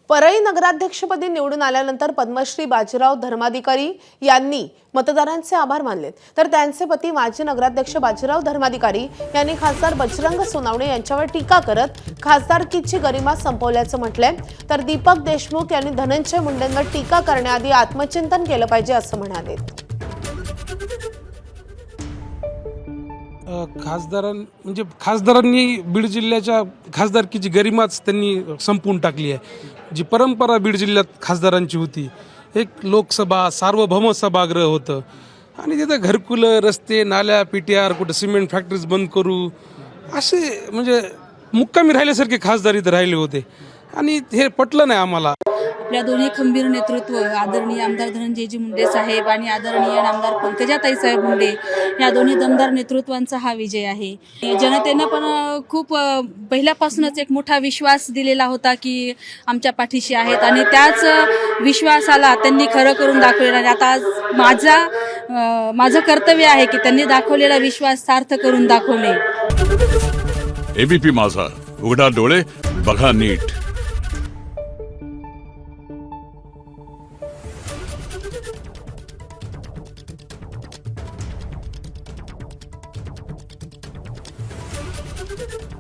परळी नगराध्यक्षपदी निवडून आल्यानंतर पद्मश्री बाजीराव धर्माधिकारी यांनी मतदारांचे आभार मानले। तर त्यांचे पती माजी नगराध्यक्ष बाजीराव धर्माधिकारी यांनी खासदार बजरंग सोनवणे यांच्यावर टीका करत खासदारकीची गरिमा संपवल्याचं म्हटलंय। तर दीपक देशमुख यांनी धनंजय मुंडेंवर टीका करण्याआधी आत्मचिंतन केलं पाहिजे असं म्हणाले। खासदारांनी बीड जिल्ह्याच्या खासदारकीची गरिमाच त्यांनी संपवून टाकली आहे। जी परंपरा बीड जिल्ह्यात खासदारांची होती, एक लोकसभा सार्वभौम सभागृह होतं आणि तिथं घरकुलं, रस्ते, नाल्या, पीटीआर, कुठं सिमेंट फॅक्टरीज बंद करू असे मुक्कामी राहिल्यासारखे खासदार इथं राहिले होते आणि हे पटलं नाही आम्हाला। आपल्या दोन्ही खंबीर नेतृत्व आदरणीय आमदार धनंजयजी मुंडे साहेब आणि आदरणीय आमदार पंकजाताई साहेब मुंडे या दोन्ही दमदार नेतृत्वांचा हा विजय आहे। जनतेनं पण खूप पहिल्यापासूनच एक मोठा विश्वास दिलेला होता की आमच्या पाठीशी आहेत आणि त्याच विश्वासाला त्यांनी खरं करून दाखवलेलं आहे। आता माझं कर्तव्य आहे की त्यांनी दाखवलेला विश्वास सार्थ करून दाखवणे। एबीपी माझा, उघडा डोळे बघा नीट। Thank you.